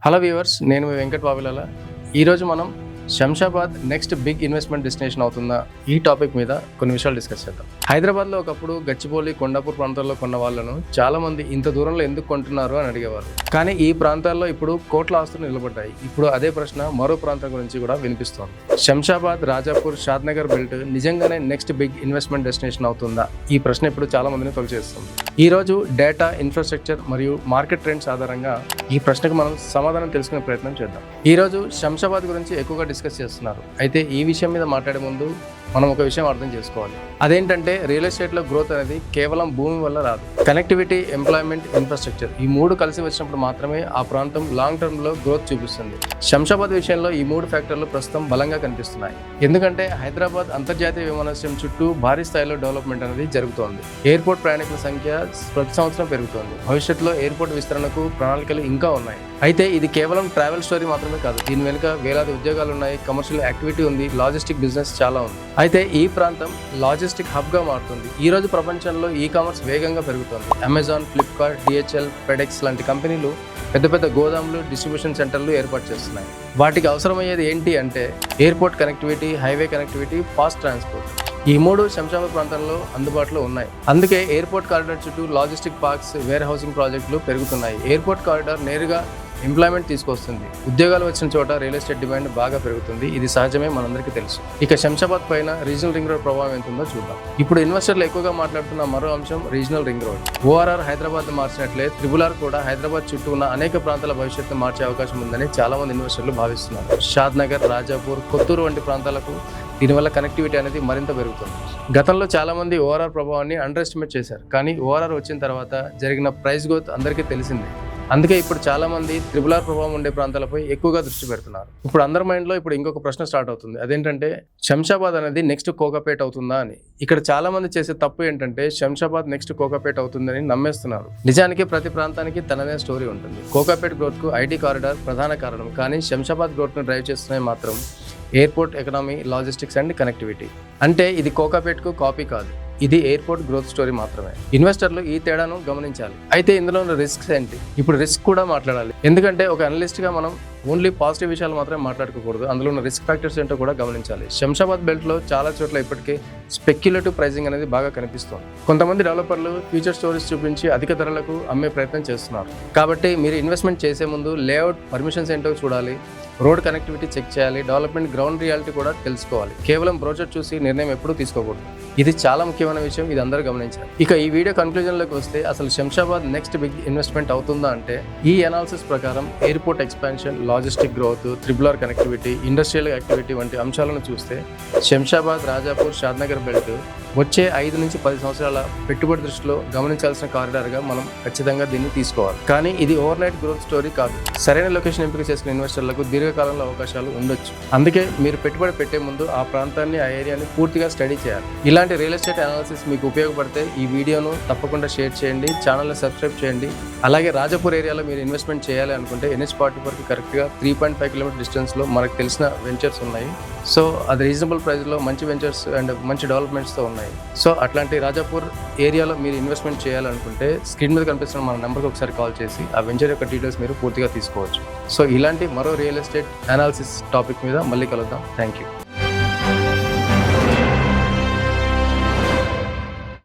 Hello viewers, నేను మీ వెంకట్ వావిలాల. ఈరోజు మనం Shamshabad next big investment destination అవుతుందా ఈ టాపిక్ మీద కొన్ని విషయాలు డిస్కస్ చేద్దాం. హైదరాబాద్లో ఒకప్పుడు గచ్చిబౌలి, కొండాపూర్ ప్రాంతాల్లో కొన్న వాళ్ళను చాలా మంది ఇంత దూరంలో ఎందుకు కొంటున్నారు అని అడిగేవారు. కానీ ఈ ప్రాంతాల్లో ఇప్పుడు కోట్ల ఆస్తులు నిలబడ్డాయి. ఇప్పుడు అదే ప్రశ్న మరో ప్రాంతం గురించి కూడా వినిపిస్తోంది. శంషాబాద్, రాజాపూర్, షాద్నగర్ బెల్ట్ నిజంగానే నెక్స్ట్ బిగ్ ఇన్వెస్ట్మెంట్ డెస్టినేషన్ అవుతుందా? ఈ ప్రశ్న ఇప్పుడు చాలా మందిని తొలిచేస్తుంది. ఈ రోజు డేటా, ఇన్ఫ్రాస్ట్రక్చర్ మరియు మార్కెట్ ట్రెండ్స్ ఆధారంగా ఈ ప్రశ్నకు మనం సమాధానం తెలుసుకునే ప్రయత్నం చేద్దాం. ఈ రోజు శంషాబాద్ గురించి ఎక్కువగా డిస్కస్ చేస్తున్నారు. అయితే ఈ విషయం మీద మాట్లాడే ముందు మనం ఒక విషయం అర్థం చేసుకోవాలి. అదేంటంటే రియల్ ఎస్టేట్లో గ్రోత్ అనేది కేవలం భూమి వల్ల రాదు. కనెక్టివిటీ, ఎంప్లాయ్మెంట్, ఇన్ఫ్రాస్ట్రక్చర్ ఈ మూడు కలిసి వచ్చినప్పుడు మాత్రమే ఆ ప్రాంతం లాంగ్ టర్మ్ లో గ్రోత్ చూపిస్తుంది. శంషాబాద్ విషయంలో ఈ మూడు ఫ్యాక్టర్లు ప్రస్తుతం బలంగా కనిపిస్తున్నాయి. ఎందుకంటే హైదరాబాద్ అంతర్జాతీయ విమానాశ్రయం చుట్టూ భారీ స్థాయిలో డెవలప్మెంట్ అనేది జరుగుతోంది. ఎయిర్పోర్ట్ ప్రయాణికుల సంఖ్య ప్రతి సంవత్సరం పెరుగుతోంది. భవిష్యత్తులో ఎయిర్పోర్ట్ విస్తరణకు ప్రణాళికలు ఇంకా ఉన్నాయి. అయితే ఇది కేవలం ట్రావెల్ స్టోరీ మాత్రమే కాదు. దీని వెనుక వేలాది ఉద్యోగాలు ఉన్నాయి, కమర్షియల్ యాక్టివిటీ ఉంది, లాజిస్టిక్ బిజినెస్ చాలా ఉంది. అయితే ఈ ప్రాంతం లాజిస్టిక్ హబ్ గా మారుతుంది. ఈ రోజు ప్రపంచంలో ఈ కామర్స్ వేగంగా పెరుగుతుంది. అమెజాన్, ఫ్లిప్కార్ట్, DHL, ఫెడెక్స్ లాంటి కంపెనీలు పెద్ద పెద్ద గోదాములు, డిస్ట్రిబ్యూషన్ సెంటర్లు ఏర్పాటు చేస్తున్నాయి. వాటికి అవసరమయ్యేది ఏంటి అంటే airport connectivity, highway connectivity, fast transport. ఈ మూడు శంషాబాద్ ప్రాంతంలో అందుబాటులో ఉన్నాయి. అందుకే ఎయిర్పోర్ట్ కారిడార్ చుట్టూ లాజిస్టిక్ పార్క్స్, వేర్ హౌసింగ్ ప్రాజెక్టులు పెరుగుతున్నాయి. ఎయిర్పోర్ట్ కారిడార్ నేరుగా ఎంప్లాయ్మెంట్ తీసుకొస్తుంది. ఉద్యోగాలు వచ్చిన చోట రియల్ ఎస్టేట్ డిమాండ్ బాగా పెరుగుతుంది. ఇది సహజమే, మనందరికీ తెలుసు. ఇక శంషాబాద్ పైన రీజనల్ రింగ్ రోడ్ ప్రభావం ఎంత ఉందో చూద్దాం. ఇప్పుడు ఇన్వెస్టర్లు ఎక్కువగా మాట్లాడుతున్న మరో అంశం regional ring road. ORR Hyderabad మార్చినట్లే RRR కూడా హైదరాబాద్ చుట్టూ ఉన్న అనేక ప్రాంతాల భవిష్యత్తు మార్చే అవకాశం ఉందని చాలా మంది ఇన్వెస్టర్లు భావిస్తున్నారు. షాద్నగర్, రాజాపూర్, కొత్తూరు వంటి ప్రాంతాలకు దీనివల్ల కనెక్టివిటీ అనేది మరింత పెరుగుతుంది. గతంలో చాలా మంది ORR ప్రభావాన్ని అండర్ ఎస్టిమేట్ చేశారు. కానీ ORR వచ్చిన తర్వాత జరిగిన ప్రైస్ గ్రోత్ అందరికీ తెలిసిందే. అందుకే ఇప్పుడు చాలా మంది RRR ప్రభావం ఉండే ప్రాంతాలపై ఎక్కువగా దృష్టి పెడుతున్నారు. ఇప్పుడు అందరి మైండ్లో ఇప్పుడు ఇంకొక ప్రశ్న స్టార్ట్ అవుతుంది. అదేంటంటే శంషాబాద్ అనేది నెక్స్ట్ కోకాపేట్ అవుతుందా అని. ఇక్కడ చాలా మంది చేసే తప్పు ఏంటంటే శంషాబాద్ నెక్స్ట్ కోకాపేట్ అవుతుందని నమ్మేస్తున్నారు. నిజానికి ప్రతి ప్రాంతానికి తననే స్టోరీ ఉంటుంది. కోకాపేట్ గ్రోత్ కు IT కారిడార్ ప్రధాన కారణం. కానీ శంషాబాద్ గ్రోత్ ను డ్రైవ్ చేస్తున్నాయి మాత్రం airport, economy, logistics and connectivity. అంటే ఇది కోకాపేట్కు కాపీ కాదు, ఇది ఎయిర్పోర్ట్ గ్రోత్ స్టోరీ మాత్రమే. ఇన్వెస్టర్లు ఈ తేడాను గమనించాలి. అయితే ఇందులో ఉన్న రిస్క్స్ ఏంటి? ఇప్పుడు రిస్క్ కూడా మాట్లాడాలి. ఎందుకంటే ఒక అనలిస్ట్ గా మనం ఓన్లీ పాజిటివ్ విషయాలు మాత్రమే మాట్లాడుకోకూడదు. అందులో ఉన్న రిస్క్ ఫ్యాక్టర్స్ ఏంటో కూడా గమనించాలి. శంషాబాద్ బెల్ట్ లో చాలా చోట్ల ఇప్పటికే స్పెక్యులేటివ్ ప్రైసింగ్ అనేది బాగా కనిపిస్తుంది. కొంతమంది డెవలపర్లు ఫ్యూచర్ స్టోరీస్ చూపించి అధిక ధరలకు అమ్మే ప్రయత్నం చేస్తున్నారు. కాబట్టి మీరు ఇన్వెస్ట్మెంట్ చేసే ముందు లేఅవుట్, పర్మిషన్స్ ఏంటో చూడాలి, రోడ్ కనెక్టివిటీ చెక్ చేయాలి, డెవలప్మెంట్ గ్రౌండ్ రియాలిటీ కూడా తెలుసుకోవాలి. కేవలం బ్రోచర్ చూసి నిర్ణయం ఎప్పుడూ తీసుకోకూడదు. ఇది చాలా ముఖ్యమైన విషయం, ఇది అందరూ గమనించాలి. ఇక ఈ వీడియో కన్క్లూజన్లోకి వస్తే అసలు శంషాబాద్ నెక్స్ట్ బిగ్ ఇన్వెస్ట్మెంట్ అవుతుందా అంటే ఈ అనాలిసిస్ ప్రకారం airport expansion, logistic growth, RRR connectivity, industrial activity వంటి అంశాలను చూస్తే శంషాబాద్, రాజాపూర్, షాద్నగర్ బెల్ట్ వచ్చే 5 నుంచి 10 సంవత్సరాల పెట్టుబడి దృష్టిలో గమనించాల్సిన కారిడార్గా మనం ఖచ్చితంగా దీన్ని తీసుకోవాలి. కానీ ఇది ఓవర్ నైట్ గ్రోత్ స్టోరీ కాదు. సరైన లొకేషన్ ఎంపిక చేసిన ఇన్వెస్టర్లకు దీర్ఘకాలంలో అవకాశాలు ఉండొచ్చు. అందుకే మీరు పెట్టుబడి పెట్టే ముందు ఆ ప్రాంతాన్ని, ఆ ఏరియాని పూర్తిగా స్టడీ చేయాలి. ఇలాంటి రియల్ ఎస్టేట్ అనాలిసిస్ మీకు ఉపయోగపడితే ఈ వీడియోను తప్పకుండా షేర్ చేయండి, ఛానల్ని సబ్స్క్రైబ్ చేయండి. అలాగే రాజాపూర్ ఏరియాలో మీరు ఇన్వెస్ట్మెంట్ చేయాలి అనుకుంటే NH44కి కరెక్ట్గా 3.5 కిలోమీటర్ డిస్టెన్స్లో మనకు తెలిసిన వెంచర్స్ ఉన్నాయి. సో అది రీజనబుల్ ప్రైస్లో మంచి వెంచర్స్ అండ్ మంచి డెవలప్మెంట్స్తో ఉన్నాయి. సో అట్లాంటి రాజాపూర్ ఏరియాలో మీరు ఇన్వెస్ట్మెంట్ చేయాలనుకుంటే స్క్రీన్ మీద కనిపిస్తున్న మన నెంబర్కి ఒకసారి కాల్ చేసి ఆ వెంచర్ యొక్క డీటెయిల్స్ మీరు పూర్తిగా తీసుకోవచ్చు. సో ఇలాంటి మరో రియల్ ఎస్టేట్ అనాలిసిస్ టాపిక్ మీద మళ్ళీ కలుద్దాం. Thank you.